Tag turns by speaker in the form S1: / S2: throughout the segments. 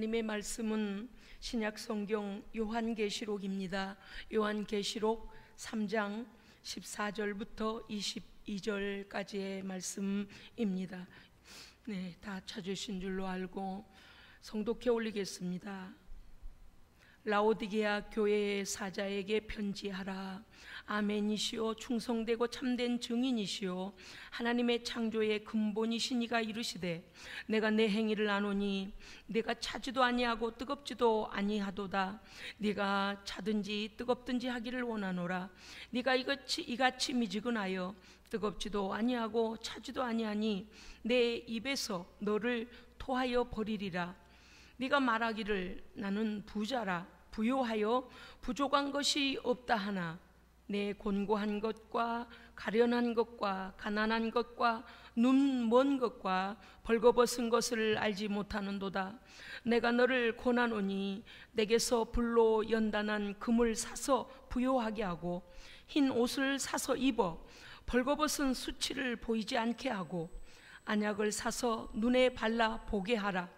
S1: 하나님의 말씀은 신약성경 요한계시록입니다. 요한계시록 3장 14절부터 22절까지의 말씀입니다. 네, 다 찾으신 줄로 알고 성독해 올리겠습니다. 라오디게아 교회의 사자에게 편지하라. 아멘이시오, 충성되고 참된 증인이시오, 하나님의 창조의 근본이신 이가 이르시되, 내가 내 행위를 아노니 내가 차지도 아니하고 뜨겁지도 아니하도다. 네가 차든지 뜨겁든지 하기를 원하노라. 네가 이같이 미지근하여 뜨겁지도 아니하고 차지도 아니하니 내 입에서 너를 토하여 버리리라. 네가 말하기를 나는 부자라, 부요하여 부족한 것이 없다 하나 내 곤고한 것과 가련한 것과 가난한 것과 눈 먼 것과 벌거벗은 것을 알지 못하는도다. 내가 너를 권하노니 내게서 불로 연단한 금을 사서 부요하게 하고 흰 옷을 사서 입어 벌거벗은 수치를 보이지 않게 하고 안약을 사서 눈에 발라 보게 하라.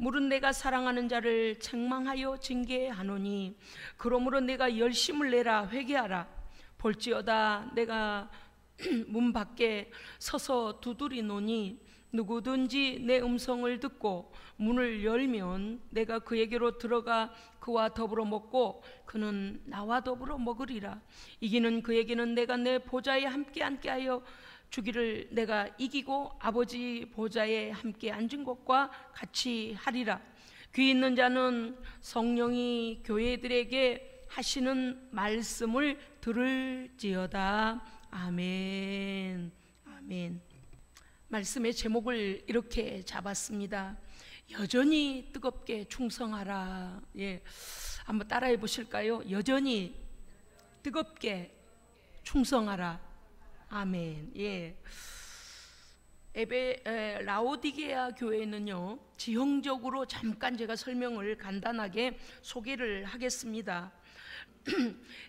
S1: 물은 내가 사랑하는 자를 책망하여 징계하노니 그러므로 내가 열심을 내라 회개하라. 볼지어다 내가 문 밖에 서서 두드리노니 누구든지 내 음성을 듣고 문을 열면 내가 그에게로 들어가 그와 더불어 먹고 그는 나와 더불어 먹으리라. 이기는 그에게는 내가 내 보좌에 함께 앉게 하여 주기를 내가 이기고 아버지 보좌에 함께 앉은 것과 같이 하리라. 귀 있는 자는 성령이 교회들에게 하시는 말씀을 들을지어다. 아멘. 아멘. 말씀의 제목을 이렇게 잡았습니다. 여전히 뜨겁게 충성하라. 예, 한번 따라해 보실까요? 여전히 뜨겁게 충성하라. 아멘. 예. 라오디게아 교회는요, 지형적으로 잠깐 제가 설명을 간단하게 소개를 하겠습니다.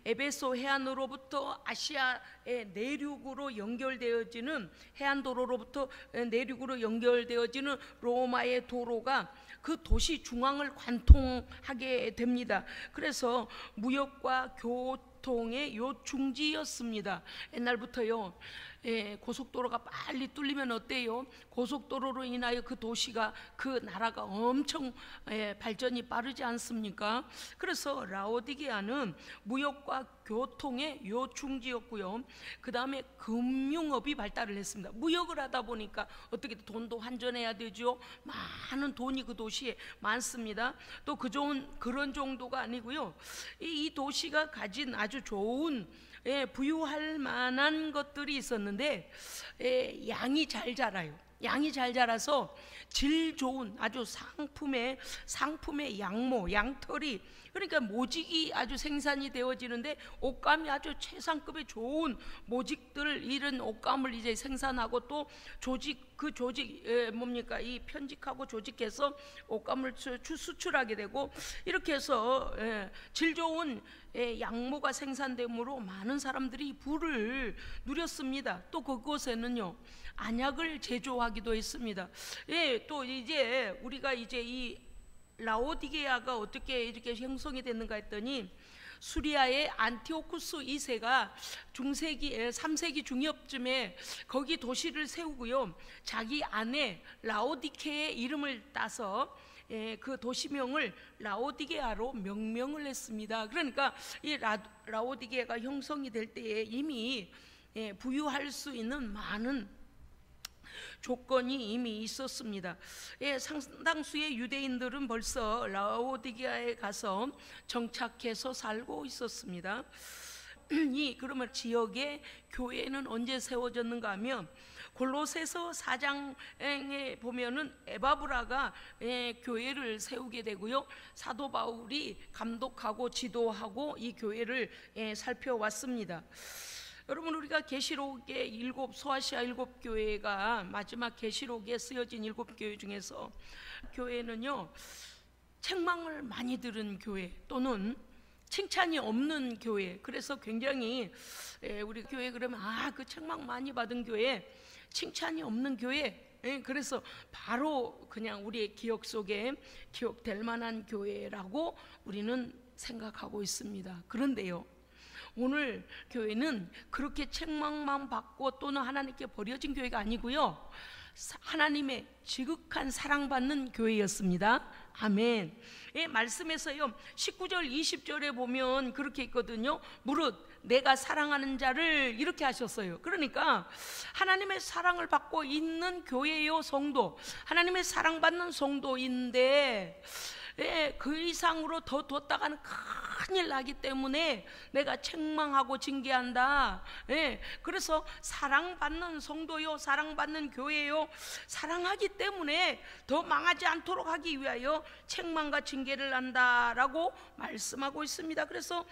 S1: 에베소 해안으로부터 아시아의 내륙으로 연결되어지는 해안도로로부터 내륙으로 연결되어지는 로마의 도로가 그 도시 중앙을 관통하게 됩니다. 그래서 무역과 교통의 요충지였습니다. 옛날부터요, 고속도로가 빨리 뚫리면 어때요? 고속도로로 인하여 그 도시가, 그 나라가 엄청 발전이 빠르지 않습니까? 그래서 라오디게아는 무역과 교통의 요충지였고요, 그 다음에 금융업이 발달을 했습니다. 무역을 하다 보니까 어떻게 돈도 환전해야 되죠. 많은 돈이 그 도시에 많습니다. 또 그런 정도가 아니고요, 이 도시가 가진 아주 좋은 부유할 만한 것들이 있었는데 양이 잘 자라요. 양이 잘 자라서 질 좋은 아주 상품의 양모, 양털이, 그러니까 모직이 아주 생산이 되어지는데 옷감이 아주 최상급의 좋은 모직들, 이런 옷감을 이제 생산하고 또 그 조직 뭡니까, 이 편직하고 조직해서 옷감을 수출하게 되고, 이렇게 해서 질 좋은 양모가 생산되므로 많은 사람들이 부를 누렸습니다. 또 그곳에는요, 안약을 제조하기도 했습니다. 예, 또 이제 우리가 이제 이 라오디게아가 어떻게 이렇게 형성이 됐는가 했더니, 수리아의 안티오쿠스 2세가 중세기 3세기 중엽쯤에 거기 도시를 세우고요, 자기 아내 라오디케의 이름을 따서 그 도시명을 라오디게아로 명명을 했습니다. 그러니까 이 라오디게아가 형성이 될 때에 이미 부유할 수 있는 많은 조건이 이미 있었습니다. 상당수의 유대인들은 벌써 라오디게아에 가서 정착해서 살고 있었습니다. 그러면 지역의 교회는 언제 세워졌는가 하면, 골로새서 4장에 보면은 에바브라가 교회를 세우게 되고요, 사도 바울이 감독하고 지도하고 이 교회를 살펴왔습니다. 여러분, 우리가 계시록의 소아시아 7교회가 마지막 계시록에 쓰여진 7교회 중에서 교회는요, 책망을 많이 들은 교회 또는 칭찬이 없는 교회, 그래서 굉장히 우리 교회 그러면 그 책망 많이 받은 교회, 칭찬이 없는 교회, 그래서 바로 그냥 우리의 기억 속에 기억될 만한 교회라고 우리는 생각하고 있습니다. 그런데요, 오늘 교회는 그렇게 책망만 받고 또는 하나님께 버려진 교회가 아니고요, 하나님의 지극한 사랑받는 교회였습니다. 아멘. 말씀에서요 19절 20절에 보면 그렇게 있거든요. 무릇 내가 사랑하는 자를 이렇게 하셨어요. 그러니까 하나님의 사랑을 받고 있는 교회요 성도, 하나님의 사랑받는 성도인데 그 이상으로 더 뒀다가는 큰일 나기 때문에 내가 책망하고 징계한다. 그래서 사랑받는 성도요, 사랑받는 교회요, 사랑하기 때문에 더 망하지 않도록 하기 위하여 책망과 징계를 한다라고 말씀하고 있습니다. 그래서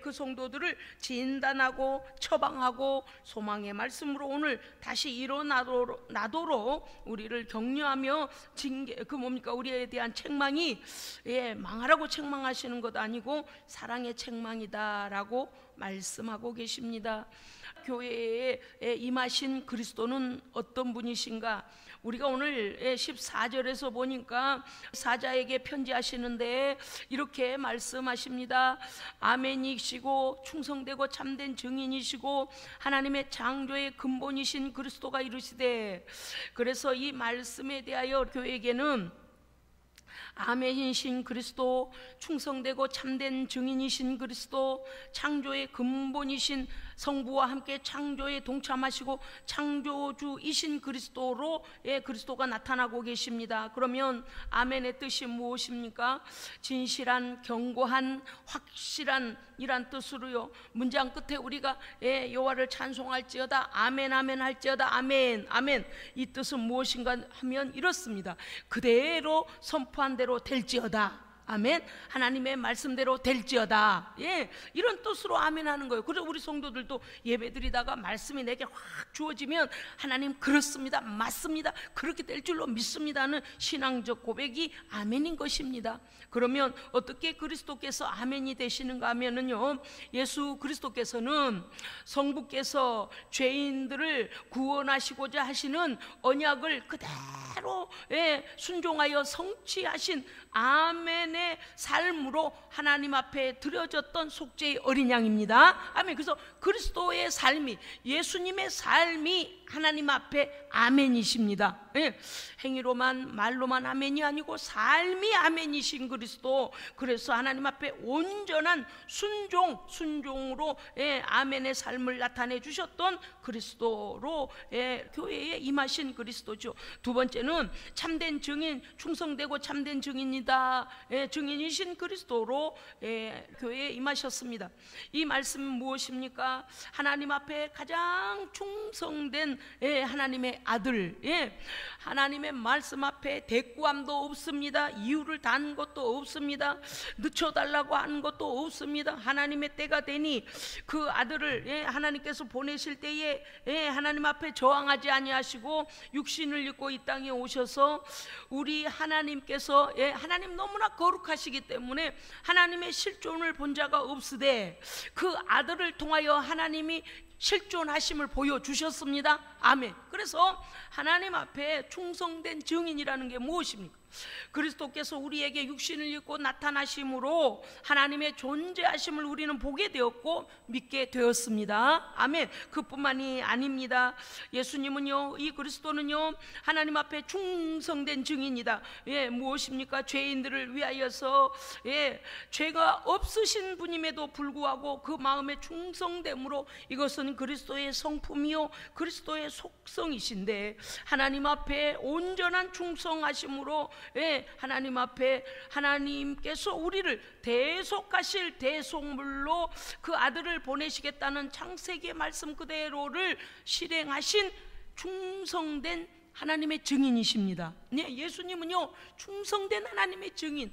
S1: 그 성도들을 진단하고 처방하고 소망의 말씀으로 오늘 다시 일어나도록 우리를 격려하며 징계, 우리에 대한 책망이 망하라고 책망하시는 것 아니고 사랑의 책망이다라고 말씀하고 계십니다. 교회에 임하신 그리스도는 어떤 분이신가? 우리가 오늘 14절에서 보니까 사자에게 편지하시는데 이렇게 말씀하십니다. 아멘이시고 충성되고 참된 증인이시고 하나님의 창조의 근본이신 그리스도가 이르시되, 그래서 이 말씀에 대하여 교회에게는 아멘이신 그리스도, 충성되고 참된 증인이신 그리스도, 창조의 근본이신 성부와 함께 창조에 동참하시고 창조주이신 그리스도로 그리스도가 나타나고 계십니다. 그러면 아멘의 뜻이 무엇입니까? 진실한, 견고한, 확실한 이란 뜻으로요, 문장 끝에 우리가 여호와를 찬송할지어다 아멘 아멘 할지어다 아멘 아멘, 이 뜻은 무엇인가 하면 이렇습니다. 그대로 선포한 대로 될지어다. 아멘. 하나님의 말씀대로 될지어다. 이런 뜻으로 아멘 하는 거예요. 그래서 우리 성도들도 예배 드리다가 말씀이 내게 확 주어지면 하나님 그렇습니다, 맞습니다, 그렇게 될 줄로 믿습니다는 신앙적 고백이 아멘인 것입니다. 그러면 어떻게 그리스도께서 아멘이 되시는가 하면은요, 예수 그리스도께서는 성부께서 죄인들을 구원하시고자 하시는 언약을 그대로 순종하여 성취하신 아멘의 삶으로 하나님 앞에 드려졌던 속죄의 어린 양입니다. 아멘. 그래서 그리스도의 삶이, 예수님의 삶이 하나님 앞에 아멘이십니다. 행위로만 말로만 아멘이 아니고 삶이 아멘이신 그리스도, 그래서 하나님 앞에 온전한 순종으로 아멘의 삶을 나타내 주셨던 그리스도로 교회에 임하신 그리스도죠. 두 번째는 참된 증인, 충성되고 참된 증인이다, 증인이신 그리스도로 교회에 임하셨습니다. 이 말씀은 무엇입니까? 하나님 앞에 가장 충성된 하나님의 아들, 하나님의 말씀 앞에 대꾸함도 없습니다. 이유를 단 것도 없습니다. 늦춰달라고 하는 것도 없습니다. 하나님의 때가 되니 그 아들을 하나님께서 보내실 때에 하나님 앞에 저항하지 아니하시고 육신을 입고 이 땅에 오셔서 우리 하나님께서 하나님 너무나 거룩하시기 때문에 하나님의 실존을 본 자가 없으되 그 아들을 통하여 하나님이 실존하심을 보여주셨습니다. 아멘. 그래서 하나님 앞에 충성된 증인이라는 게 무엇입니까? 그리스도께서 우리에게 육신을 입고 나타나심으로 하나님의 존재하심을 우리는 보게 되었고 믿게 되었습니다. 아멘. 그뿐만이 아닙니다. 예수님은요, 이 그리스도는요, 하나님 앞에 충성된 증인이다. 무엇입니까? 죄인들을 위하여서 죄가 없으신 분임에도 불구하고 그 마음의 충성됨으로, 이것은 그리스도의 성품이요 그리스도의 속성이신데, 하나님 앞에 온전한 충성하심으로 하나님 앞에 하나님께서 우리를 대속하실 대속물로 그 아들을 보내시겠다는 창세기의 말씀 그대로를 실행하신 충성된 하나님의 증인이십니다. 예수님은요 충성된 하나님의 증인.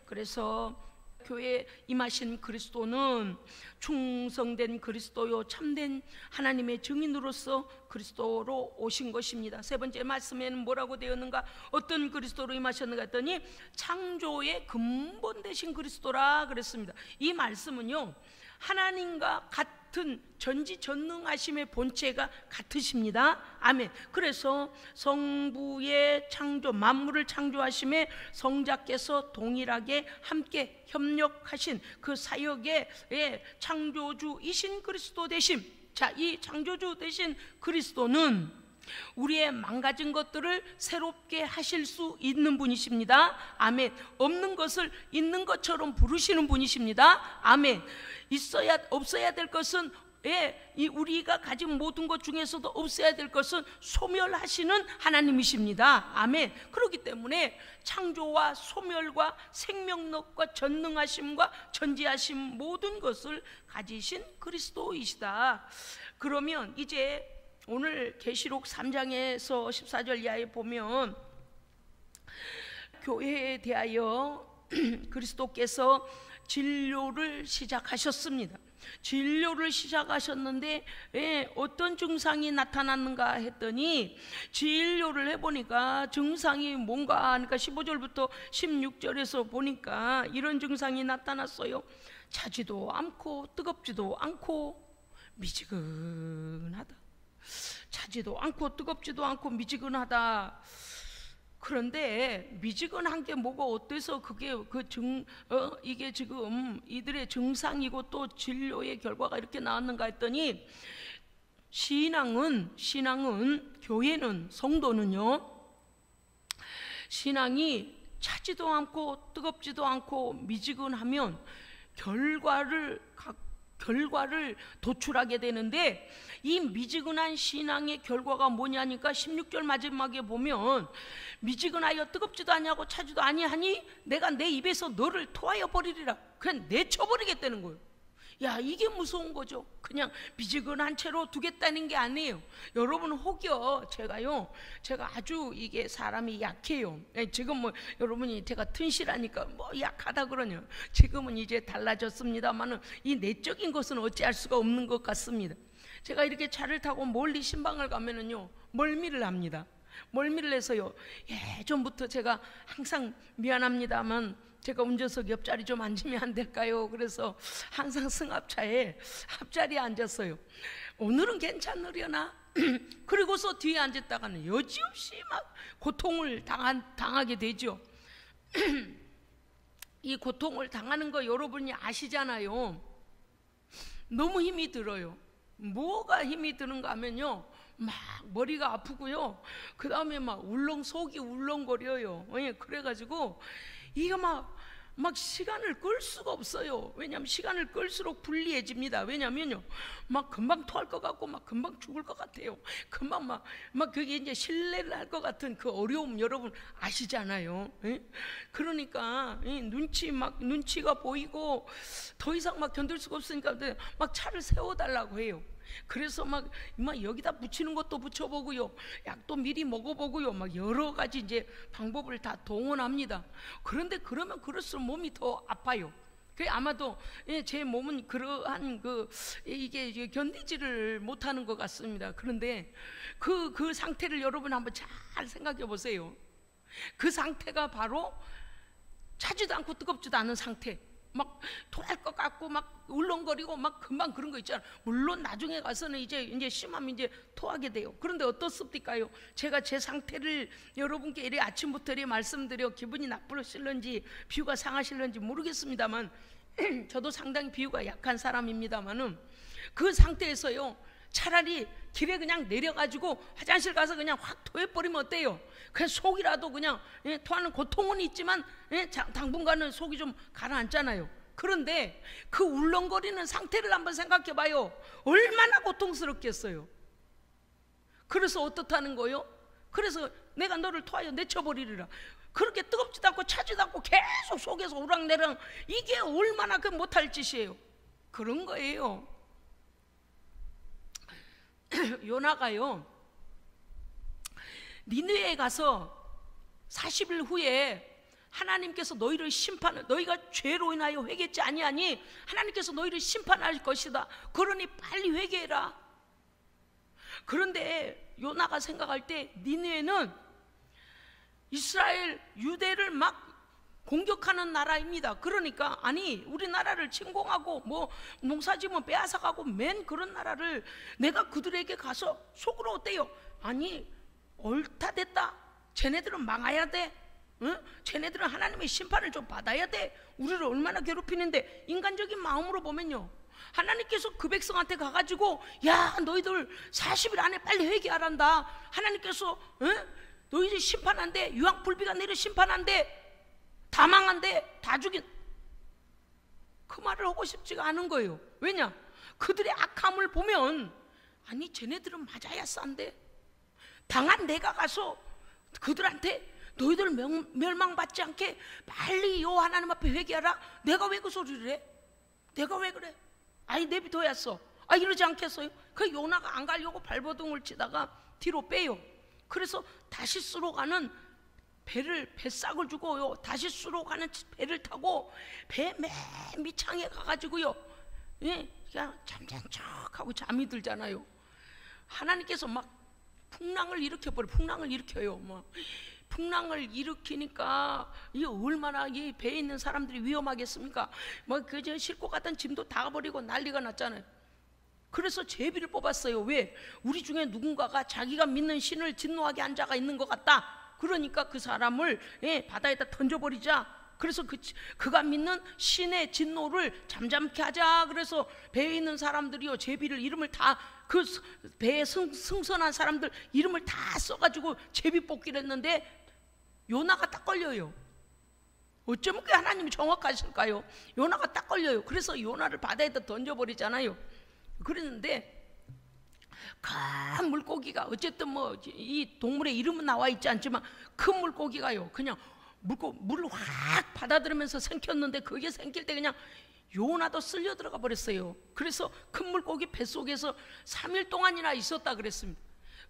S1: 그래서 교회에 임하신 그리스도는 충성된 그리스도요 참된 하나님의 증인으로서 그리스도로 오신 것입니다. 세 번째 말씀에는 뭐라고 되었는가? 어떤 그리스도로 임하셨는가 했더니 창조의 근본 되신 그리스도라 그랬습니다. 이 말씀은요, 하나님과 같은 전지전능하심의 본체가 같으십니다. 아멘. 그래서 성부의 창조, 만물을 창조하심에 성자께서 동일하게 함께 협력하신 그 사역의 창조주이신 그리스도 되심. 자, 이 창조주 되신 그리스도는 우리의 망가진 것들을 새롭게 하실 수 있는 분이십니다. 아멘. 없는 것을 있는 것처럼 부르시는 분이십니다. 아멘. 없어야 될 것은, 우리가 가진 모든 것 중에서도 없어야 될 것은 소멸하시는 하나님이십니다. 아멘. 그렇기 때문에 창조와 소멸과 생명력과 전능하심과 전지하심 모든 것을 가지신 그리스도이시다. 그러면 이제 오늘 계시록 3장에서 14절 이하에 보면 교회에 대하여 그리스도께서 진료를 시작하셨습니다. 진료를 시작하셨는데 어떤 증상이 나타났는가 했더니, 진료를 해보니까 증상이 뭔가 하니까 15절부터 16절에서 보니까 이런 증상이 나타났어요. 차지도 않고 뜨겁지도 않고 미지근하다. 차지도 않고 뜨겁지도 않고 미지근하다. 그런데 미지근한 게 뭐가 어때서 그게 이게 지금 이들의 증상이고 또 진료의 결과가 이렇게 나왔는가 했더니, 신앙은 교회는, 성도는요, 신앙이 차지도 않고 뜨겁지도 않고 미지근하면 결과를 도출하게 되는데, 이 미지근한 신앙의 결과가 뭐냐니까 16절 마지막에 보면, 미지근하여 뜨겁지도 아니하고 차지도 아니하니 내가 내 입에서 너를 토하여 버리리라. 그냥 내쳐버리겠다는 거예요. 야, 이게 무서운 거죠. 그냥 미지근한 채로 두겠다는 게 아니에요. 여러분, 혹여 제가 아주 이게 사람이 약해요. 지금 뭐 여러분이 제가 튼실하니까 뭐 약하다 그러냐. 지금은 이제 달라졌습니다만은 이 내적인 것은 어찌할 수가 없는 것 같습니다. 제가 이렇게 차를 타고 멀리 신방을 가면은요, 멀미를 합니다. 멀미를 해서요, 예전부터 제가 항상 미안합니다만 제가 운전석 옆자리 좀 앉으면 안 될까요? 그래서 항상 승합차에 앞자리에 앉았어요. 오늘은 괜찮으려나? 그리고서 뒤에 앉았다가는 여지없이 막 고통을 당하게 되죠. 이 고통을 당하는 거 여러분이 아시잖아요. 너무 힘이 들어요. 뭐가 힘이 드는가 하면요, 막 머리가 아프고요, 그 다음에 막 속이 울렁거려요. 그래가지고 이거 막 시간을 끌 수가 없어요. 왜냐하면 시간을 끌수록 불리해집니다. 왜냐하면요, 막 금방 토할 것 같고 막 금방 죽을 것 같아요. 금방 막 그게 이제 신뢰를 할 것 같은 그 어려움 여러분 아시잖아요. 그러니까 눈치가 보이고 더 이상 막 견딜 수가 없으니까 막 차를 세워달라고 해요. 그래서 막 여기다 붙이는 것도 붙여보고요, 약도 미리 먹어보고요, 막 여러 가지 이제 방법을 다 동원합니다. 그런데 그러면 그럴수록 몸이 더 아파요. 아마도 제 몸은 그러한 이게 견디지를 못하는 것 같습니다. 그런데 그 상태를 여러분 한번 잘 생각해 보세요. 그 상태가 바로 차지도 않고 뜨겁지도 않은 상태. 막 토할 것 같고 막 울렁거리고 막 금방 그런 거 있잖아요. 물론 나중에 가서는 이제 심하면 이제 토하게 돼요. 그런데 어떻습니까요? 제가 제 상태를 여러분께 이래 아침부터 이래 말씀드려 기분이 나쁘실런지 비유가 상하실런지 모르겠습니다만 저도 상당히 비유가 약한 사람입니다만은 그 상태에서요, 차라리 길에 그냥 내려가지고 화장실 가서 그냥 확 토해버리면 어때요? 그냥 속이라도 그냥 토하는 고통은 있지만 당분간은 속이 좀 가라앉잖아요. 그런데 그 울렁거리는 상태를 한번 생각해 봐요. 얼마나 고통스럽겠어요. 그래서 어떻다는 거요? 그래서 내가 너를 토하여 내쳐버리리라. 그렇게 뜨겁지도 않고 차지도 않고 계속 속에서 우락내락, 이게 얼마나 못할 짓이에요. 그런 거예요. 요나가요, 니느웨에 가서 40일 후에 하나님께서 너희를 너희가 죄로 인하여 회개했지 아니하니 하나님께서 너희를 심판할 것이다. 그러니 빨리 회개해라. 그런데 요나가 생각할 때 니느웨는 이스라엘 유대를 막 공격하는 나라입니다. 그러니까 아니 우리나라를 침공하고 뭐 농사지면 빼앗아가고 맨 그런 나라를 내가 그들에게 가서 속으로 어때요? 아니 옳다 됐다, 쟤네들은 망해야 돼, 응? 쟤네들은 하나님의 심판을 좀 받아야 돼. 우리를 얼마나 괴롭히는데. 인간적인 마음으로 보면요, 하나님께서 그 백성한테 가가지고 야 너희들 40일 안에 빨리 회개하란다, 하나님께서 너희들 심판한대, 유황불비가 내려 심판한대, 다 망한대, 다 죽인, 그 말을 하고 싶지가 않은 거예요. 왜냐? 그들의 악함을 보면 아니 쟤네들은 맞아야 싼데 당한 내가 가서 그들한테 너희들 멸망받지 않게 빨리 요 하나님 앞에 회개하라, 내가 왜 그 소리를 해? 내가 왜 그래? 아니 내비둬야 써. 아 이러지 않겠어요? 그 요나가 안 가려고 발버둥을 치다가 뒤로 빼요. 그래서 다시스로 가는 배싹을 주고요, 다시스로 가는 배를 타고 배 맨 밑창에 가가지고요, 그냥 잠잔 척하고 잠이 들잖아요. 하나님께서 막 풍랑을 일으켜버려. 풍랑을 일으켜요. 막 풍랑을 일으키니까 이 얼마나 이 배에 있는 사람들이 위험하겠습니까? 뭐 그저 싣고 갔던 짐도 다 버리고 난리가 났잖아요. 그래서 제비를 뽑았어요. 왜? 우리 중에 누군가가 자기가 믿는 신을 진노하게 한 자가 있는 것 같다. 그러니까 그 사람을 바다에다 던져버리자. 그래서 그가 믿는 신의 진노를 잠잠케 하자. 그래서 배에 있는 사람들이요, 제비를 이름을 다, 그 배에 승선한 사람들 이름을 다 써가지고 제비 뽑기를 했는데 요나가 딱 걸려요. 어쩌면 그 하나님이 정확하실까요? 요나가 딱 걸려요. 그래서 요나를 바다에다 던져버리잖아요. 그랬는데 큰 물고기가, 어쨌든 뭐 이 동물의 이름은 나와 있지 않지만 큰 물고기가요, 그냥 물을 확 받아들이면서 생겼는데 그게 생길 때 그냥 요나도 쓸려 들어가 버렸어요. 그래서 큰 물고기 뱃속에서 3일 동안이나 있었다 그랬습니다.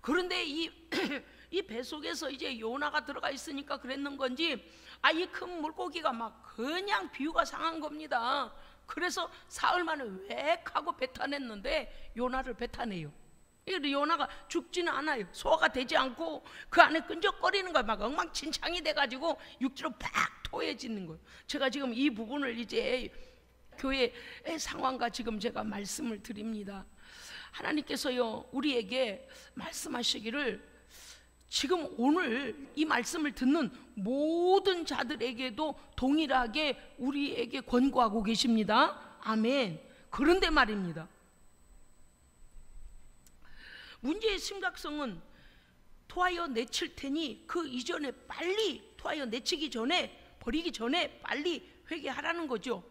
S1: 그런데 이 뱃속에서 이제 요나가 들어가 있으니까 그랬는 건지 이 큰 물고기가 막 그냥 비유가 상한 겁니다. 그래서 사흘 만에 웩 하고 뱉어냈는데 요나를 뱉어내요. 요나가 죽지는 않아요. 소화가 되지 않고 그 안에 끈적거리는 거예요. 막 엉망진창이 돼가지고 육지로 팍 토해지는 거예요. 제가 지금 이 부분을 이제 교회의 상황과 지금 제가 말씀을 드립니다. 하나님께서요 우리에게 말씀하시기를 지금 오늘 이 말씀을 듣는 모든 자들에게도 동일하게 우리에게 권고하고 계십니다. 아멘. 그런데 말입니다, 문제의 심각성은 토하여 내칠 테니 그 이전에 빨리, 토하여 내치기 전에, 버리기 전에 빨리 회개하라는 거죠.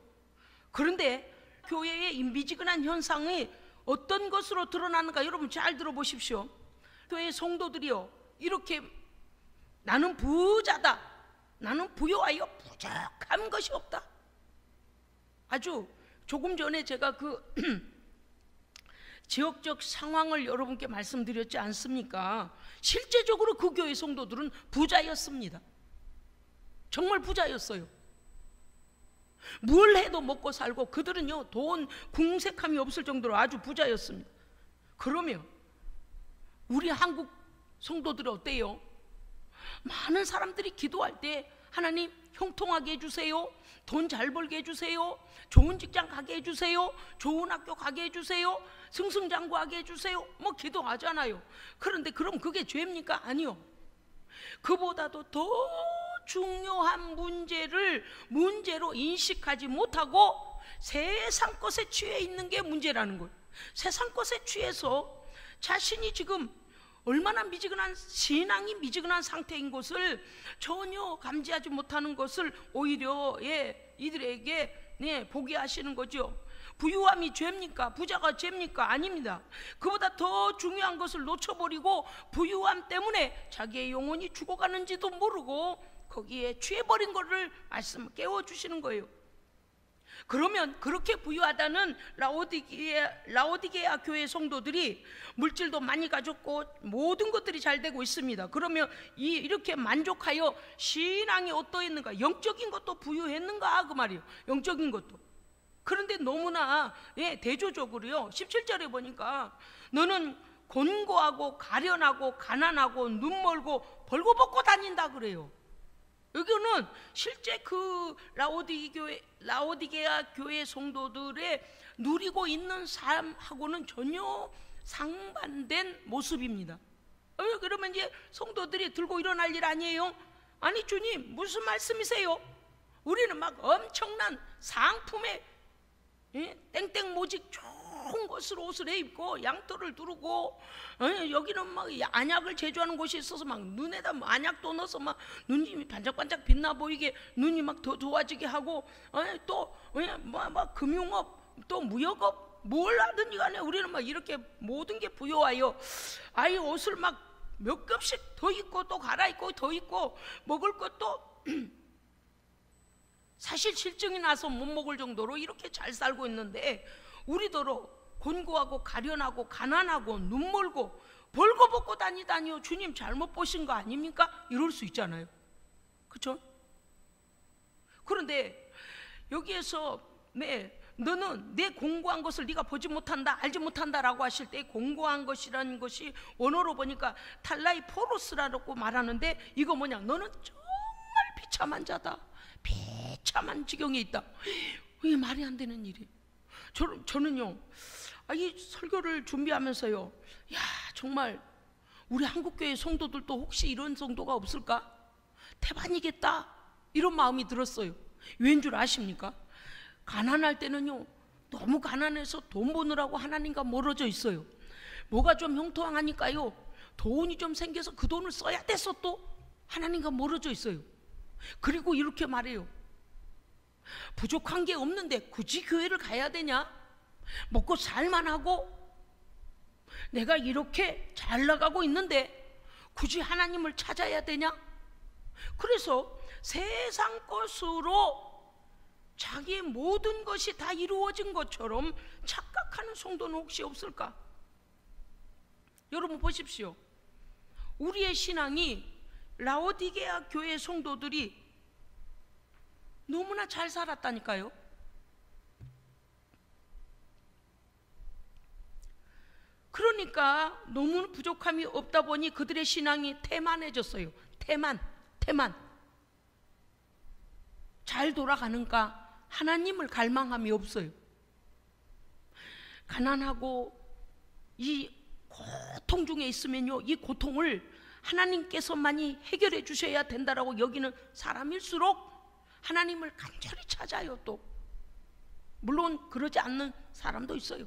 S1: 그런데 교회의 이 미지근한 현상이 어떤 것으로 드러나는가 여러분 잘 들어보십시오. 교회 성도들이요 이렇게 나는 부자다, 나는 부유하여 부족한 것이 없다. 아주 조금 전에 제가 그 지역적 상황을 여러분께 말씀드렸지 않습니까? 실제적으로 그 교회 성도들은 부자였습니다. 정말 부자였어요. 뭘 해도 먹고 살고 그들은요 돈 궁색함이 없을 정도로 아주 부자였습니다. 그러면 우리 한국 성도들은 어때요? 많은 사람들이 기도할 때 하나님 형통하게 해주세요, 돈 잘 벌게 해주세요, 좋은 직장 가게 해주세요, 좋은 학교 가게 해주세요, 승승장구하게 해주세요, 뭐 기도하잖아요. 그런데 그럼 그게 죄입니까? 아니요. 그보다도 더 중요한 문제로 인식하지 못하고 세상 것에 취해 있는 게 문제라는 거예요. 세상 것에 취해서 자신이 지금 얼마나 미지근한, 신앙이 미지근한 상태인 것을 전혀 감지하지 못하는 것을 오히려 이들에게 보게 하시는 거죠. 부유함이 죄입니까? 부자가 죄입니까? 아닙니다. 그보다 더 중요한 것을 놓쳐버리고 부유함 때문에 자기의 영혼이 죽어가는지도 모르고 거기에 취해버린 것을 깨워주시는 거예요. 그러면 그렇게 부유하다는 라오디게아 교회 성도들이 물질도 많이 가졌고 모든 것들이 잘 되고 있습니다. 그러면 이렇게 만족하여 신앙이 어떠했는가? 영적인 것도 부유했는가? 그 말이에요. 영적인 것도. 그런데 너무나 대조적으로요 17절에 보니까 너는 곤고하고 가련하고 가난하고 눈멀고 벌거벗고 다닌다 그래요. 여기는 실제 그 라오디게아 교회 성도들의 누리고 있는 삶하고는 전혀 상반된 모습입니다. 그러면 이제 성도들이 들고 일어날 일 아니에요? 아니 주님 무슨 말씀이세요? 우리는 막 엄청난 상품에 땡땡 모직 좋은 것을 옷을 입고 양털을 두르고 여기는 막 안약을 제조하는 곳이 있어서 막 눈에다 안약도 넣어서 막 눈이 반짝반짝 빛나 보이게 눈이 막 더 좋아지게 하고 또 막 금융업 또 무역업 뭘 하든지 간에 우리는 막 이렇게 모든 게 부여와요. 아이 옷을 막 몇 겹씩 더 입고 또 갈아입고 더 입고 먹을 것도 사실 실증이 나서 못 먹을 정도로 이렇게 잘 살고 있는데 우리더러 곤고하고 가련하고 가난하고 눈멀고 벌거벗고 다니다니요. 주님 잘못 보신 거 아닙니까? 이럴 수 있잖아요. 그렇죠? 그런데 여기에서 너는 내 공고한 것을 네가 보지 못한다 알지 못한다라고 하실 때 공고한 것이라는 것이 원어로 보니까 탈라이 포로스라고 말하는데 이거 뭐냐? 너는 정말 비참한 자다. 비참한 지경에 있다. 이게 말이 안 되는 일이에요. 저는요 이 설교를 준비하면서요 야 정말 우리 한국교회 성도들도 혹시 이런 성도가 없을까? 태반이겠다 이런 마음이 들었어요. 왠 줄 아십니까? 가난할 때는요 너무 가난해서 돈 버느라고 하나님과 멀어져 있어요. 뭐가 좀 형통하니까요 돈이 좀 생겨서 그 돈을 써야 돼서 또 하나님과 멀어져 있어요. 그리고 이렇게 말해요. 부족한 게 없는데 굳이 교회를 가야 되냐? 먹고 살만 하고 내가 이렇게 잘 나가고 있는데 굳이 하나님을 찾아야 되냐? 그래서 세상 것으로 자기의 모든 것이 다 이루어진 것처럼 착각하는 성도는 혹시 없을까? 여러분 보십시오. 우리의 신앙이 라오디게아 교회 성도들이 너무나 잘 살았다니까요. 그러니까 너무 부족함이 없다 보니 그들의 신앙이 태만해졌어요. 태만. 잘 돌아가는가? 하나님을 갈망함이 없어요. 가난하고 이 고통 중에 있으면요 이 고통을 하나님께서만이 해결해 주셔야 된다라고 여기는 사람일수록 하나님을 간절히 찾아요. 또 물론 그러지 않는 사람도 있어요.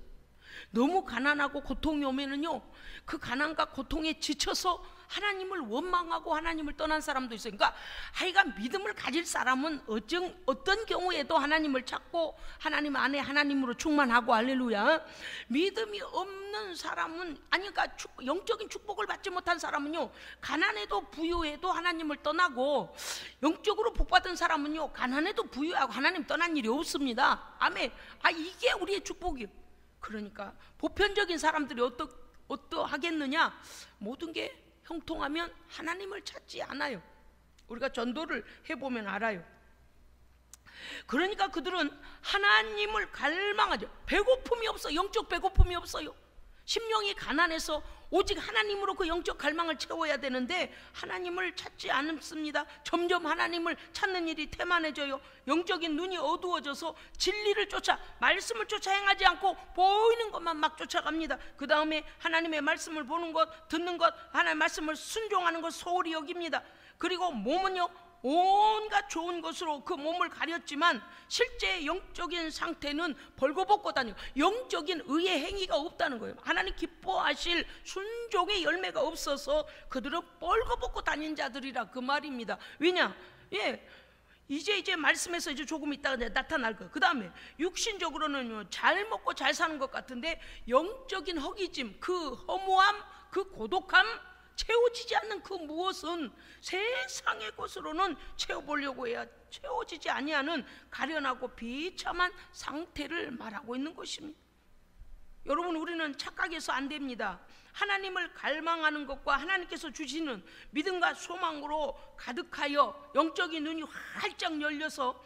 S1: 너무 가난하고 고통이 오면은요 그 가난과 고통에 지쳐서 하나님을 원망하고 하나님을 떠난 사람도 있어요. 그러니까 하여간 믿음을 가질 사람은 어떤 경우에도 하나님을 찾고 하나님 안에 하나님으로 충만하고 할렐루야. 믿음이 없는 사람은 그러니까 영적인 축복을 받지 못한 사람은요 가난해도 부유해도 하나님을 떠나고 영적으로 복받은 사람은요 가난해도 부유하고 하나님 떠난 일이 없습니다. 아멘. 이게 우리의 축복이에요. 그러니까 보편적인 사람들이 어떠하겠느냐? 모든 게 형통하면 하나님을 찾지 않아요. 우리가 전도를 해보면 알아요. 그러니까 그들은 하나님을 갈망하죠. 배고픔이 없어. 영적 배고픔이 없어요. 심령이 가난해서 오직 하나님으로 그 영적 갈망을 채워야 되는데 하나님을 찾지 않습니다. 점점 하나님을 찾는 일이 태만해져요. 영적인 눈이 어두워져서 진리를 쫓아 말씀을 쫓아 행하지 않고 보이는 것만 막 쫓아갑니다. 그 다음에 하나님의 말씀을 보는 것 듣는 것 하나님의 말씀을 순종하는 것 소홀히 여깁니다. 그리고 몸은요 온갖 좋은 것으로 그 몸을 가렸지만 실제 영적인 상태는 벌거벗고 다니고 영적인 의의 행위가 없다는 거예요. 하나님 기뻐하실 순종의 열매가 없어서 그들은 벌거벗고 다닌 자들이라 그 말입니다. 왜냐? 이제 말씀에서 이제 조금 있다가 나타날 거예요. 그 다음에 육신적으로는 잘 먹고 잘 사는 것 같은데 영적인 허기짐, 그 허무함, 그 고독함, 채워지지 않는 그 무엇은 세상의 것으로는 채워보려고 해야 채워지지 아니하는 가련하고 비참한 상태를 말하고 있는 것입니다. 여러분 우리는 착각해서 안 됩니다. 하나님을 갈망하는 것과 하나님께서 주시는 믿음과 소망으로 가득하여 영적인 눈이 활짝 열려서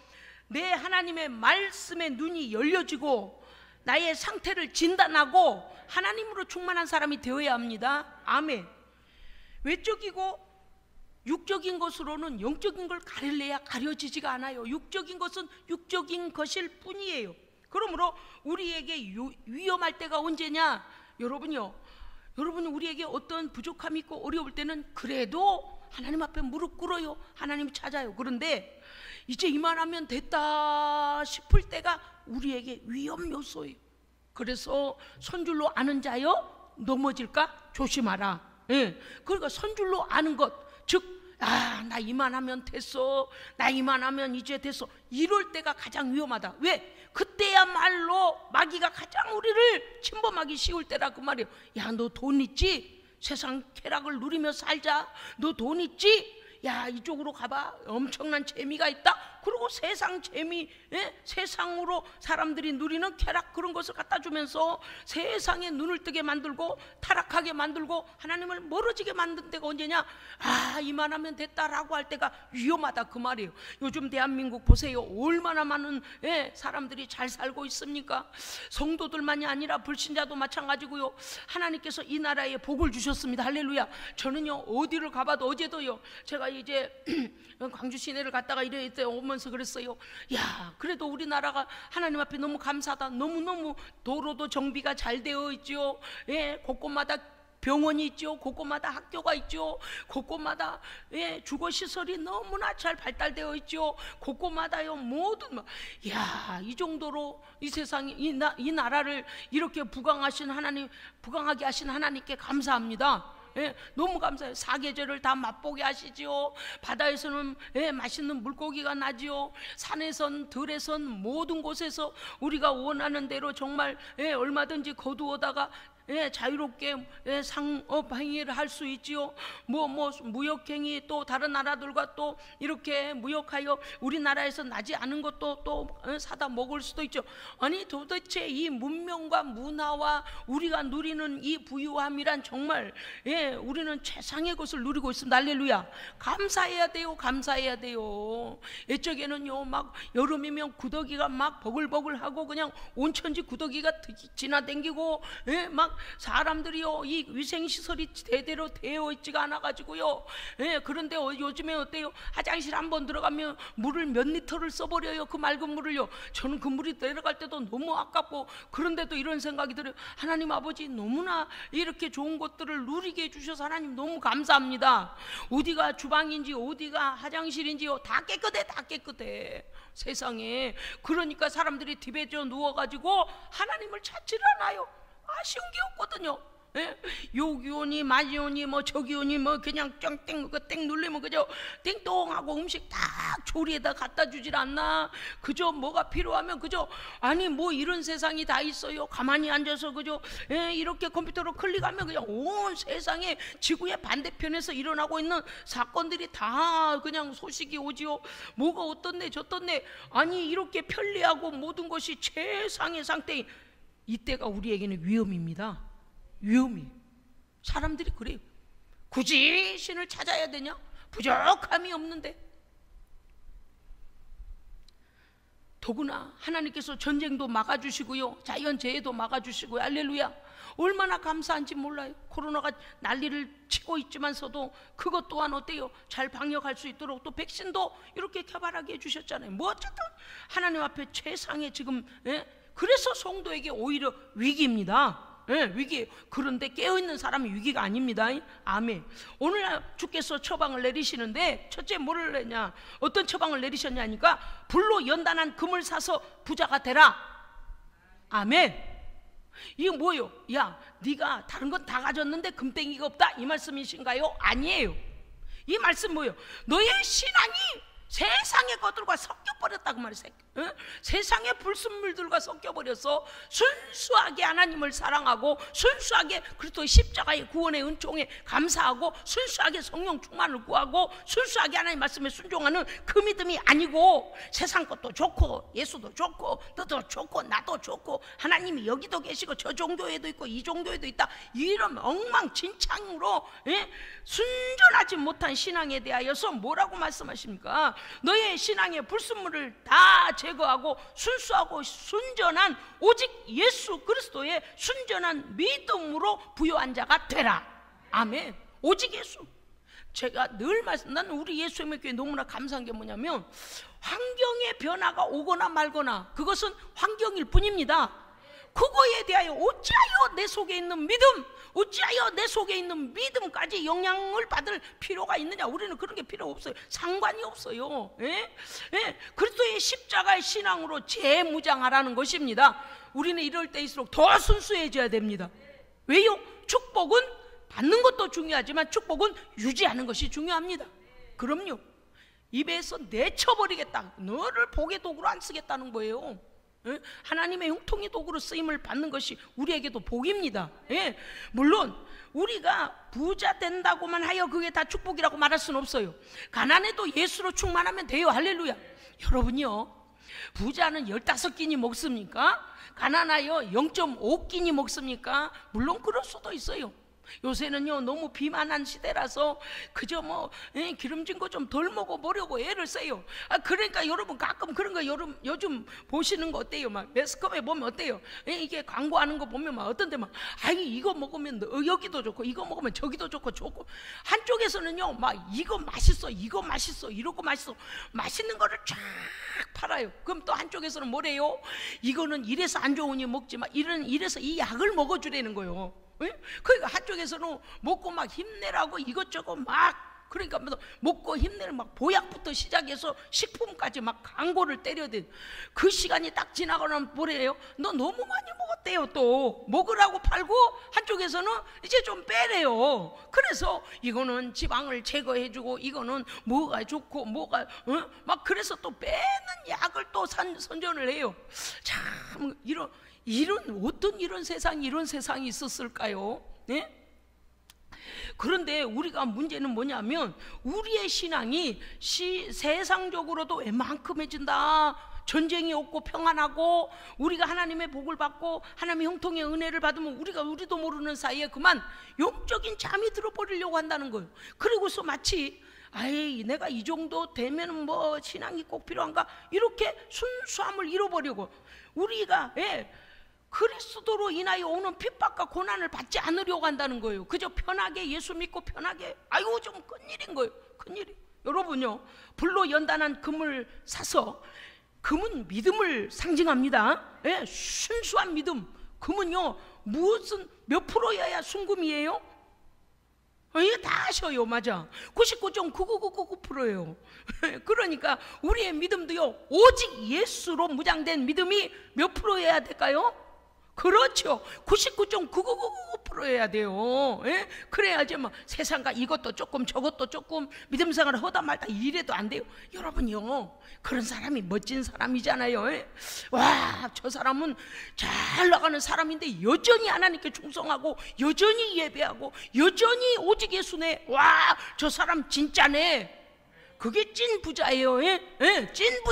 S1: 내 하나님의 말씀의 눈이 열려지고 나의 상태를 진단하고 하나님으로 충만한 사람이 되어야 합니다. 아멘. 외적이고 육적인 것으로는 영적인 걸 가릴래야 가려지지가 않아요. 육적인 것은 육적인 것일 뿐이에요. 그러므로 우리에게 위험할 때가 언제냐? 여러분이 우리에게 어떤 부족함이 있고 어려울 때는 그래도 하나님 앞에 무릎 꿇어요. 하나님 찾아요. 그런데 이제 이만하면 됐다 싶을 때가 우리에게 위험 요소예요. 그래서 선줄로 아는 자여 넘어질까 조심하라. 예. 그러니까 선줄로 아는 것, 즉 나 이만하면 됐어, 나 이만하면 이제 됐어, 이럴 때가 가장 위험하다. 왜? 그때야말로 마귀가 가장 우리를 침범하기 쉬울 때라 그 말이에요. 야, 너 돈 있지? 세상 쾌락을 누리며 살자. 너 돈 있지? 야, 이쪽으로 가봐. 엄청난 재미가 있다. 그리고 세상 재미, 세상으로 사람들이 누리는 쾌락, 그런 것을 갖다 주면서 세상에 눈을 뜨게 만들고 타락하게 만들고 하나님을 멀어지게 만든 때가 언제냐? 이만하면 됐다라고 할 때가 위험하다 그 말이에요. 요즘 대한민국 보세요. 얼마나 많은 사람들이 잘 살고 있습니까? 성도들만이 아니라 불신자도 마찬가지고요. 하나님께서 이 나라에 복을 주셨습니다. 할렐루야. 저는요, 어디를 가봐도, 어제도요, 제가 이제 광주 시내를 갔다가 이래 오면서 그랬어요. 야, 그래도 우리나라가 하나님 앞에 너무 감사하다. 너무너무 도로도 정비가 잘 되어 있죠. 곳곳마다 병원이 있죠. 곳곳마다 학교가 있죠. 곳곳마다 주거시설이 너무나 잘 발달되어 있죠. 곳곳마다요, 모든 이 정도로 이 세상에 이 나라를 이렇게 부강하게 하신 하나님께 감사합니다. 너무 감사해요. 사계절을 다 맛보게 하시지요. 바다에서는 맛있는 물고기가 나지요. 산에선 들에선 모든 곳에서 우리가 원하는 대로 정말 얼마든지 거두어다가 자유롭게 상업행위를 할 수 있지요. 무역행위, 또 다른 나라들과 또 이렇게 무역하여 우리나라에서 나지 않은 것도 또 사다 먹을 수도 있죠. 아니, 도대체 이 문명과 문화와 우리가 누리는 이 부유함이란 정말 우리는 최상의 것을 누리고 있습니다. 할렐루야. 감사해야 돼요. 감사해야 돼요. 옛적에는요, 막 여름이면 구더기가 막 버글버글하고 그냥 온천지 구더기가 지나다니고 막 사람들이요, 이 위생시설이 제대로 되어 있지가 않아가지고요. 그런데 요즘에 어때요? 화장실 한번 들어가면 물을 몇 리터를 써버려요. 그 맑은 물을요. 저는 그 물이 내려갈 때도 너무 아깝고, 그런데도 이런 생각이 들어요. 하나님 아버지, 너무나 이렇게 좋은 것들을 누리게 해주셔서 하나님 너무 감사합니다. 어디가 주방인지 어디가 화장실인지요, 다 깨끗해. 다 깨끗해 세상에. 그러니까 사람들이 디베져 누워가지고 하나님을 찾질 않아요. 아쉬운 게 없거든요. 요기온이 마지온이 저기온이 그냥 땡 눌리면 그저 땡똥하고 음식 딱 조리에다 갖다 주질 않나. 그저 뭐가 필요하면 그저 이런 세상이 다 있어요. 가만히 앉아서 그저 이렇게 컴퓨터로 클릭하면 그냥 온 세상에 지구의 반대편에서 일어나고 있는 사건들이 다 그냥 소식이 오지요. 뭐가 어떻네 저떻네. 아니, 이렇게 편리하고 모든 것이 최상의 상태인 이때가 우리에게는 위험입니다. 위험이. 사람들이 그래요. 굳이 신을 찾아야 되냐? 부족함이 없는데. 더구나 하나님께서 전쟁도 막아주시고요, 자연재해도 막아주시고요. 할렐루야. 얼마나 감사한지 몰라요. 코로나가 난리를 치고 있지만서도 그것 또한 어때요? 잘 방역할 수 있도록 또 백신도 이렇게 개발하게 해주셨잖아요. 어쨌든 하나님 앞에 최상의 지금 그래서 성도에게 오히려 위기입니다. 위기. 그런데 깨어있는 사람이 위기가 아닙니다. 아멘. 오늘 주께서 처방을 내리시는데 첫째 뭐를 내냐? 어떤 처방을 내리셨냐니까 불로 연단한 금을 사서 부자가 되라. 아멘. 이게 뭐예요? 야, 네가 다른 건 다 가졌는데 금땡이가 없다, 이 말씀이신가요? 아니에요. 이 말씀 뭐예요? 너의 신앙이 세상의 것들과 섞여버렸다고 말했어요. 세상의 불순물들과 섞여버려서 순수하게 하나님을 사랑하고 순수하게 그리스도의 십자가의 구원의 은총에 감사하고 순수하게 성령 충만을 구하고 순수하게 하나님 말씀에 순종하는 그 믿음이 아니고 세상 것도 좋고 예수도 좋고 너도 좋고 나도 좋고 하나님이 여기도 계시고 저 종교에도 있고 이 종교에도 있다, 이런 엉망진창으로 순전하지 못한 신앙에 대하여서 뭐라고 말씀하십니까? 너의 신앙의 불순물을 다 제거하고 순수하고 순전한 오직 예수 그리스도의 순전한 믿음으로 부요한 자가 되라. 아멘. 오직 예수. 제가 늘 나는 우리 예수님의 교회 너무나 감사한 게 뭐냐면, 환경의 변화가 오거나 말거나 그것은 환경일 뿐입니다. 그거에 대하여 어찌하여 내 속에 있는 믿음, 어찌하여 내 속에 있는 믿음까지 영향을 받을 필요가 있느냐. 우리는 그런 게 필요 없어요. 상관이 없어요. 예? 예. 그리스도의 십자가의 신앙으로 재무장하라는 것입니다. 우리는 이럴 때일수록 더 순수해져야 됩니다. 왜요? 축복은 받는 것도 중요하지만 축복은 유지하는 것이 중요합니다. 그럼요. 입에서 내쳐버리겠다, 너를 복의 도구로 안 쓰겠다는 거예요. 예? 하나님의 형통의 도구로 쓰임을 받는 것이 우리에게도 복입니다. 예? 물론 우리가 부자 된다고만 하여 그게 다 축복이라고 말할 수는 없어요. 가난해도 예수로 충만하면 돼요. 할렐루야. 여러분요, 부자는 15끼니 먹습니까? 가난하여 0.5끼니 먹습니까? 물론 그럴 수도 있어요. 요새는요 너무 비만한 시대라서 그저 뭐 기름진 거 좀 덜 먹어보려고 애를 써요. 그러니까 여러분 가끔 그런 거 요즘 보시는 거 어때요? 막 매스컴에 보면 어때요? 이게 광고하는 거 보면 막 어떤데 막 이거 먹으면 여기도 좋고 이거 먹으면 저기도 좋고 한쪽에서는요 막 이거 맛있어 이러고 맛있어 맛있는 거를 쫙 팔아요. 그럼 또 한쪽에서는 뭐래요? 이거는 이래서 안 좋으니 먹지 마, 이래서 이 약을 먹어주라는 거예요. 그러니까 한쪽에서는 먹고 막 힘내라고 이것저것 막, 그러니까 먹고 힘내는 막 보약부터 시작해서 식품까지 막 광고를 때려댄 그 시간이 딱 지나고 나면 뭐래요? 너 너무 많이 먹었대요. 또 먹으라고 팔고 한쪽에서는 이제 좀 빼래요. 그래서 이거는 지방을 제거해주고 이거는 뭐가 좋고 뭐가 막 그래서 또 빼는 약을 또 선전을 해요. 참 어떤 이런 세상이 있었을까요? 네? 그런데 우리가 문제는 뭐냐면 우리의 신앙이 세상적으로도 웬만큼해진다, 전쟁이 없고 평안하고 우리가 하나님의 복을 받고 하나님의 형통의 은혜를 받으면 우리도 모르는 사이에 그만 영적인 잠이 들어버리려고 한다는 거예요. 그리고서 마치 내가 이 정도 되면 뭐 신앙이 꼭 필요한가, 이렇게 순수함을 잃어버리고 우리가 그리스도로 인하여 오는 핍박과 고난을 받지 않으려고 한다는 거예요. 그저 편하게 예수 믿고 편하게, 좀 큰일인 거예요. 큰일이. 여러분요, 불로 연단한 금을 사서, 금은 믿음을 상징합니다. 순수한 믿음. 금은요 무슨 몇 프로여야 순금이에요? 다 아셔요. 맞아. 99.9999%예요. 그러니까 우리의 믿음도요 오직 예수로 무장된 믿음이 몇 프로여야 될까요? 그렇죠. 99.9999%여야 돼요. 그래야지 뭐 세상과 이것도 조금 저것도 조금 믿음 생활을 하다 말다 이래도 안 돼요. 여러분요, 그런 사람이 멋진 사람이잖아요. 와, 저 사람은 잘 나가는 사람인데 여전히 하나님께 충성하고 여전히 예배하고 여전히 오직 예수네. 와, 저 사람 진짜네. 그게 찐 부자예요. 찐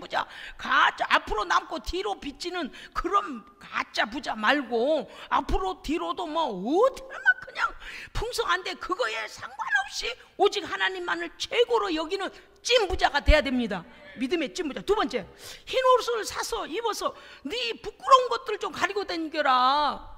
S1: 부자. 가짜, 앞으로 남고 뒤로 비치는 그런 가짜 부자 말고, 앞으로 뒤로도 뭐 어디나 그냥 풍성한데 그거에 상관없이 오직 하나님만을 최고로 여기는 찐 부자가 돼야 됩니다. 믿음의 찐 부자. 두 번째, 흰 옷을 사서 입어서 네 부끄러운 것들 좀 가리고 다니겨라.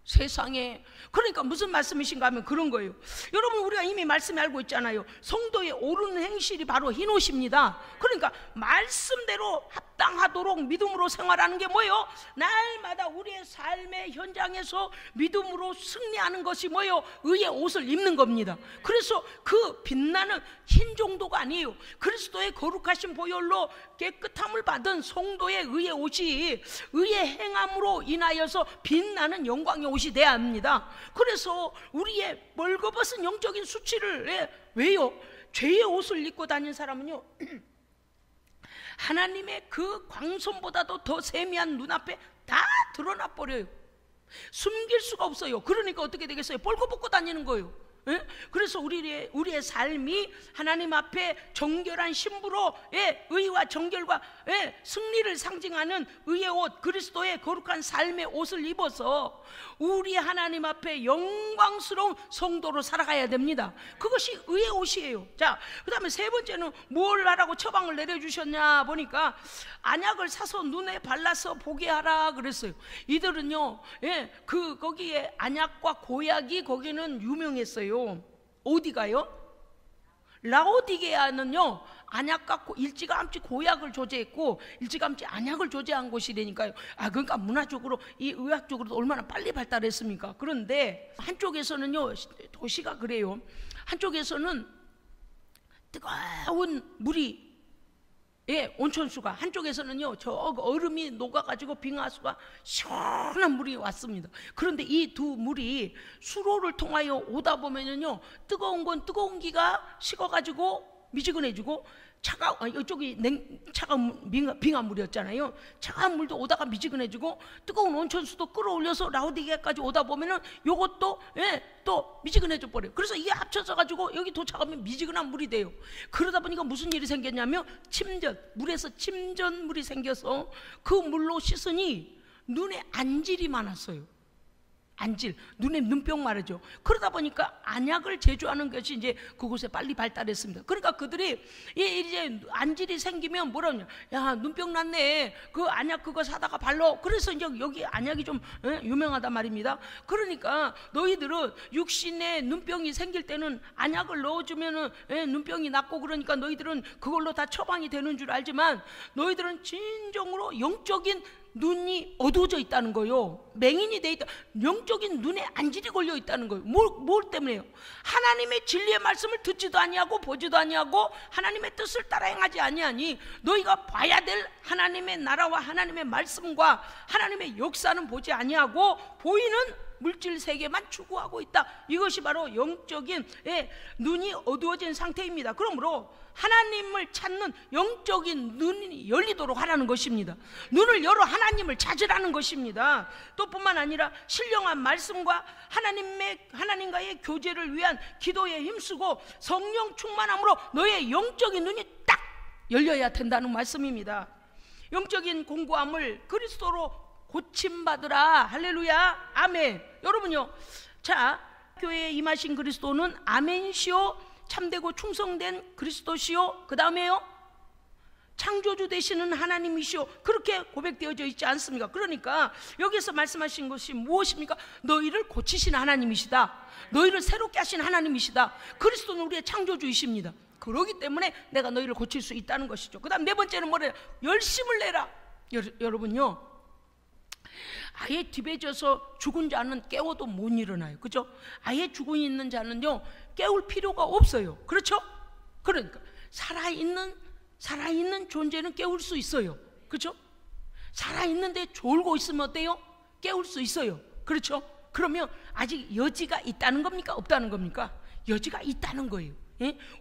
S1: 세상에. 그러니까 무슨 말씀이신가 하면 그런 거예요. 여러분, 우리가 이미 말씀에 알고 있잖아요. 성도의 옳은 행실이 바로 흰옷입니다. 그러니까 말씀대로 합당하도록 믿음으로 생활하는 게 뭐예요? 날마다 우리의 삶의 현장에서 믿음으로 승리하는 것이 뭐예요? 의의 옷을 입는 겁니다. 그래서 그 빛나는 흰 정도가 아니에요. 그리스도의 거룩하신 보혈로 깨끗함을 받은 성도의 의의 옷이 의의 행함으로 인하여서 빛나는 영광의 옷이 돼야 합니다. 그래서 우리의 멀거벗은 영적인 수치를 왜요? 죄의 옷을 입고 다니는 사람은요 하나님의 그 광선보다도 더 세미한 눈앞에 다 드러나 버려요. 숨길 수가 없어요. 그러니까 어떻게 되겠어요? 벌거벗고 다니는 거예요. 그래서 우리의 삶이 하나님 앞에 정결한 신부로 의와 정결과 승리를 상징하는 의의 옷, 그리스도의 거룩한 삶의 옷을 입어서 우리 하나님 앞에 영광스러운 성도로 살아가야 됩니다. 그것이 의의 옷이에요. 자, 그 다음에 세 번째는 뭘 하라고 처방을 내려주셨냐 보니까 안약을 사서 눈에 발라서 보게 하라 그랬어요. 이들은요, 거기에 안약과 고약이 거기는 유명했어요. 어디가요? 라오디게아는요, 안약과 일찌감치 고약을 조제했고 일찌감치 안약을 조제한 곳이라니까요. 그러니까 문화적으로, 이 의학적으로도 얼마나 빨리 발달했습니까? 그런데 한쪽에서는요, 도시가 그래요. 한쪽에서는 뜨거운 물이 온천수가, 한쪽에서는요 저 얼음이 녹아가지고 빙하수가 시원한 물이 왔습니다. 그런데 이 두 물이 수로를 통하여 오다 보면은요, 뜨거운 건 뜨거운 기가 식어가지고 미지근해지고, 이쪽이 차가운 빙한 물이었잖아요. 차가운 물도 오다가 미지근해지고, 뜨거운 온천수도 끌어올려서 라오디게까지 오다 보면은 요것도 또 미지근해져 버려요. 그래서 이게 합쳐져 가지고 여기 도착하면 미지근한 물이 돼요. 그러다 보니까 무슨 일이 생겼냐면 물에서 침전물이 생겨서 그 물로 씻으니 눈에 안질이 많았어요. 안질, 눈에 눈병 말이죠. 그러다 보니까 안약을 제조하는 것이 이제 그곳에 빨리 발달했습니다. 그러니까 그들이 이제 안질이 생기면 뭐라냐, 야, 눈병 났네, 그 안약 그거 사다가 발로. 그래서 이제 여기 안약이 좀 유명하단 말입니다. 그러니까 너희들은 육신에 눈병이 생길 때는 안약을 넣어주면은 눈병이 낫고, 그러니까 너희들은 그걸로 다 처방이 되는 줄 알지만 너희들은 진정으로 영적인 눈이 어두워져 있다는 거예요. 맹인이 돼 있다. 영적인 눈에 안질이 걸려 있다는 거예요. 뭘 때문에요? 하나님의 진리의 말씀을 듣지도 아니하고 보지도 아니하고 하나님의 뜻을 따라 행하지 아니하니 너희가 봐야 될 하나님의 나라와 하나님의 말씀과 하나님의 역사는 보지 아니하고 보이는 물질 세계만 추구하고 있다. 이것이 바로 영적인 눈이 어두워진 상태입니다. 그러므로 하나님을 찾는 영적인 눈이 열리도록 하라는 것입니다. 눈을 열어 하나님을 찾으라는 것입니다. 또 뿐만 아니라 신령한 말씀과 하나님과의 교제를 위한 기도에 힘쓰고 성령 충만함으로 너의 영적인 눈이 딱 열려야 된다는 말씀입니다. 영적인 공고함을 그리스도로 고침받으라. 할렐루야, 아멘. 여러분요, 자, 교회에 임하신 그리스도는 아멘시오, 참되고 충성된 그리스도시요, 그 다음에요, 창조주 되시는 하나님이시오, 그렇게 고백되어져 있지 않습니까? 그러니까 여기서 말씀하신 것이 무엇입니까? 너희를 고치신 하나님이시다. 너희를 새롭게 하신 하나님이시다. 그리스도는 우리의 창조주이십니다. 그렇기 때문에 내가 너희를 고칠 수 있다는 것이죠. 그 다음 네 번째는 뭐래요? 열심을 내라. 여러분요, 아예 뒤배져서 죽은 자는 깨워도 못 일어나요. 그죠? 아예 죽어 있는 자는요, 깨울 필요가 없어요. 그렇죠? 그러니까 살아있는 존재는 깨울 수 있어요. 그렇죠? 살아있는데 졸고 있으면 어때요? 깨울 수 있어요. 그렇죠? 그러면 아직 여지가 있다는 겁니까? 없다는 겁니까? 여지가 있다는 거예요.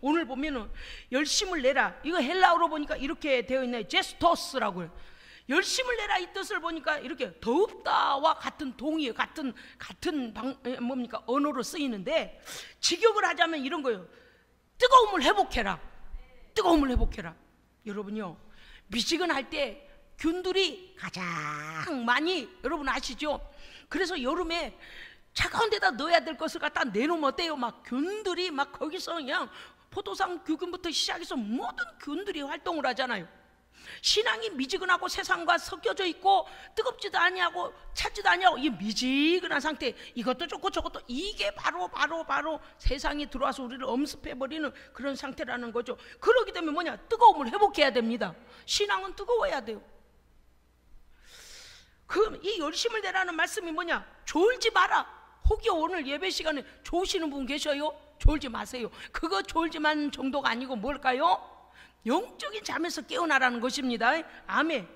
S1: 오늘 보면은 열심을 내라, 이거 헬라어로 보니까 이렇게 되어 있네요. 제스토스라고요. 열심을 내라, 이 뜻을 보니까 이렇게 더웁다와 같은 동의어, 같은 언어로 쓰이는데, 직역을 하자면 이런 거예요. 뜨거움을 회복해라. 뜨거움을 회복해라. 여러분요, 미지근할 때 균들이 가장 많이, 여러분 아시죠? 그래서 여름에 차가운 데다 넣어야 될 것을 갖다 내놓으면 어때요? 막 균들이 막 거기서 그냥 포도상 규균부터 시작해서 모든 균들이 활동을 하잖아요. 신앙이 미지근하고 세상과 섞여져 있고 뜨겁지도 아니하고 찼지도 아니하고 이 미지근한 상태, 이것도 좋고 저것도, 이게 바로 세상이 들어와서 우리를 엄습해버리는 그런 상태라는 거죠. 그러기 때문에 뭐냐? 뜨거움을 회복해야 됩니다. 신앙은 뜨거워야 돼요. 그럼 이 열심을 내라는 말씀이 뭐냐? 졸지 마라. 혹여 오늘 예배 시간에 좋으시는 분 계셔요? 졸지 마세요. 그거 졸지만 정도가 아니고 뭘까요? 영적인 잠에서 깨어나라는 것입니다. 아멘.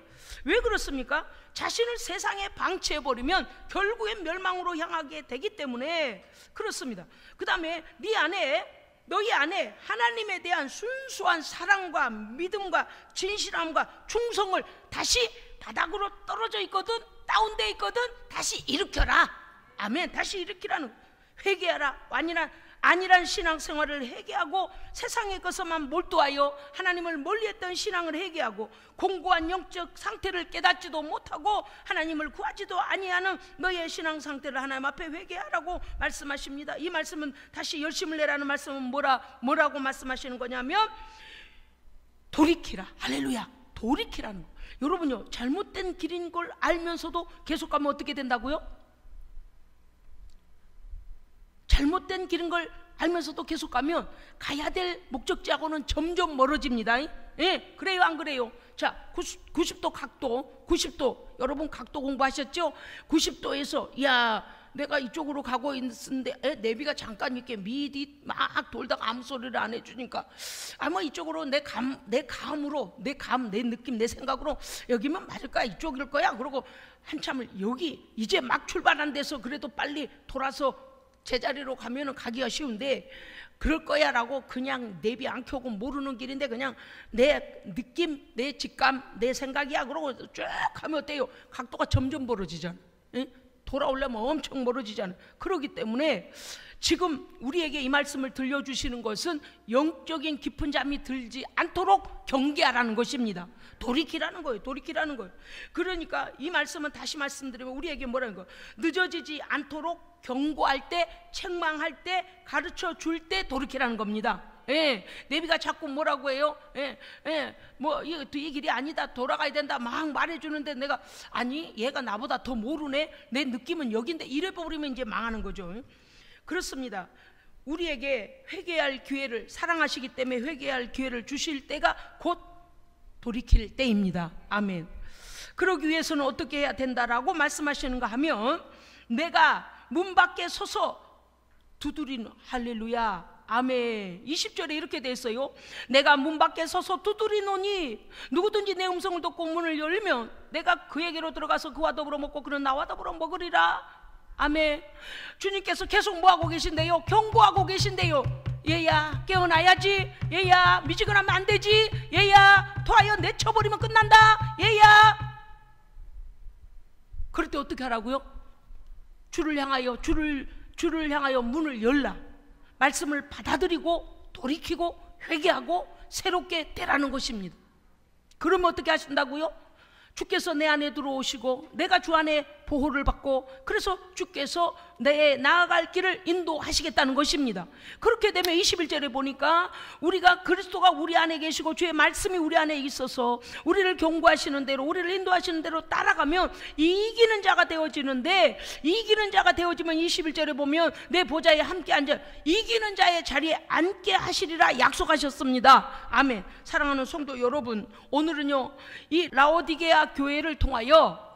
S1: 왜 그렇습니까? 자신을 세상에 방치해버리면 결국엔 멸망으로 향하게 되기 때문에 그렇습니다. 그 다음에 너희 안에 하나님에 대한 순수한 사랑과 믿음과 진실함과 충성을 다시 바닥으로 떨어져 있거든, 다운돼 있거든, 다시 일으켜라. 아멘. 다시 일으키라는, 회개하라. 안일한 신앙생활을 회개하고 세상의 것에만 몰두하여 하나님을 멀리했던 신앙을 회개하고 공고한 영적 상태를 깨닫지도 못하고 하나님을 구하지도 아니하는 너의 신앙 상태를 하나님 앞에 회개하라고 말씀하십니다. 이 말씀은 다시 열심을 내라는 말씀은 뭐라고 말씀하시는 거냐면 돌이키라. 할렐루야. 돌이키라는 거. 여러분요, 잘못된 길인 걸 알면서도 계속 가면 어떻게 된다고요? 잘못된 길인 걸 알면서도 계속 가면 가야 될 목적지하고는 점점 멀어집니다. 예, 그래요, 안 그래요? 자, 90도 각도, 90도, 여러분 각도 공부하셨죠? 90도에서 야, 내가 이쪽으로 가고 있는데 내비가 잠깐 이렇게 미리 막 돌다가 아무 소리를 안 해주니까 아마 이쪽으로 내 감으로 내 느낌, 내 생각으로 여기면 맞을 거야, 이쪽일 거야. 그러고 한참을 여기 이제 막 출발한 데서 그래도 빨리 돌아서 제자리로 가면은 가기가 쉬운데 그럴 거야 라고 그냥 내비 안 켜고 모르는 길인데 그냥 내 느낌, 내 직감, 내 생각이야 그러고 쭉 가면 어때요? 각도가 점점 멀어지잖아. 예? 돌아오려면 엄청 멀어지잖아. 그렇기 때문에 지금 우리에게 이 말씀을 들려주시는 것은 영적인 깊은 잠이 들지 않도록 경계하라는 것입니다. 돌이키라는 거예요. 돌이키라는 거예요. 그러니까 이 말씀은 다시 말씀드리면 우리에게 뭐라는 거예요? 늦어지지 않도록 경고할 때, 책망할 때, 가르쳐 줄 때 돌이키라는 겁니다. 예, 내비가 자꾸 뭐라고 해요? 뭐 이 길이 아니다, 돌아가야 된다 막 말해주는데 내가 아니 얘가 나보다 더 모르네, 내 느낌은 여긴데 이래 버리면 이제 망하는 거죠. 그렇습니다. 우리에게 회개할 기회를, 사랑하시기 때문에 회개할 기회를 주실 때가 곧 돌이킬 때입니다. 아멘. 그러기 위해서는 어떻게 해야 된다라고 말씀하시는가 하면 내가 문 밖에 서서 두드리는, 할렐루야, 아멘. 20절에 이렇게 돼 있어요. 내가 문 밖에 서서 두드리노니 누구든지 내 음성을 듣고 문을 열면 내가 그에게로 들어가서 그와 더불어 먹고 그는 나와 더불어 먹으리라. 아멘. 주님께서 계속 뭐하고 계신데요? 경고하고 계신데요. 얘야 깨어나야지, 얘야 미지근하면 안 되지, 얘야 토하여 내쳐버리면 끝난다, 얘야. 그럴 때 어떻게 하라고요? 주를 향하여 문을 열라. 말씀을 받아들이고 돌이키고 회개하고 새롭게 되라는 것입니다. 그러면 어떻게 하신다고요? 주께서 내 안에 들어오시고 내가 주 안에 보호를 받고 그래서 주께서 내 나아갈 길을 인도하시겠다는 것입니다. 그렇게 되면 21절에 보니까 우리가 그리스도가 우리 안에 계시고 주의 말씀이 우리 안에 있어서 우리를 경고하시는 대로, 우리를 인도하시는 대로 따라가면 이기는 자가 되어지는데, 이기는 자가 되어지면 21절에 보면 내 보좌에 함께 앉아 이기는 자의 자리에 앉게 하시리라 약속하셨습니다. 아멘. 사랑하는 성도 여러분, 오늘은요 이 라오디게아 교회를 통하여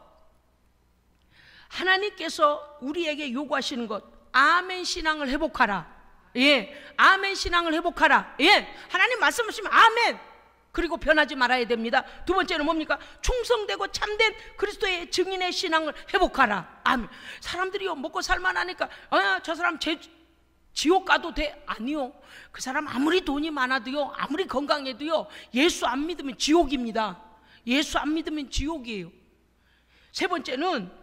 S1: 하나님께서 우리에게 요구하시는 것, 아멘 신앙을 회복하라. 예, 아멘 신앙을 회복하라. 예, 하나님 말씀하시면 아멘. 그리고 변하지 말아야 됩니다. 두 번째는 뭡니까? 충성되고 참된 그리스도의 증인의 신앙을 회복하라. 아멘. 사람들이요 먹고 살만하니까 저 사람 지옥 가도 돼? 아니요. 그 사람 아무리 돈이 많아도요, 아무리 건강해도요, 예수 안 믿으면 지옥입니다. 예수 안 믿으면 지옥이에요. 세 번째는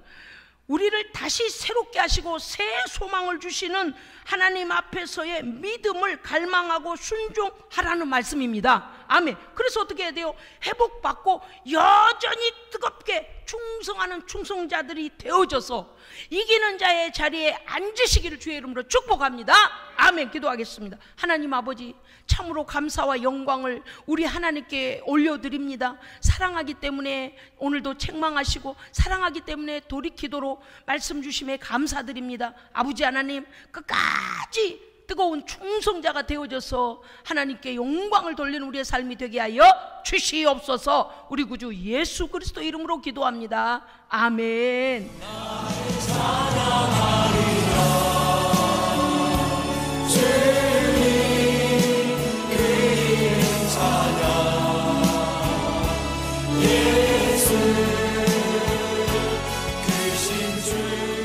S1: 우리를 다시 새롭게 하시고 새 소망을 주시는 하나님 앞에서의 믿음을 갈망하고 순종하라는 말씀입니다. 아멘. 그래서 어떻게 해야 돼요? 회복받고 여전히 뜨겁게 충성하는 충성자들이 되어져서 이기는 자의 자리에 앉으시기를 주의 이름으로 축복합니다. 아멘. 기도하겠습니다. 하나님 아버지, 참으로 감사와 영광을 우리 하나님께 올려드립니다. 사랑하기 때문에 오늘도 책망하시고 사랑하기 때문에 돌이키도록 말씀 주심에 감사드립니다. 아버지 하나님, 끝까지 뜨거운 충성자가 되어져서 하나님께 영광을 돌리는 우리의 삶이 되게 하여 주시옵소서. 우리 구주 예수 그리스도 이름으로 기도합니다. 아멘.
S2: 예수 그 신주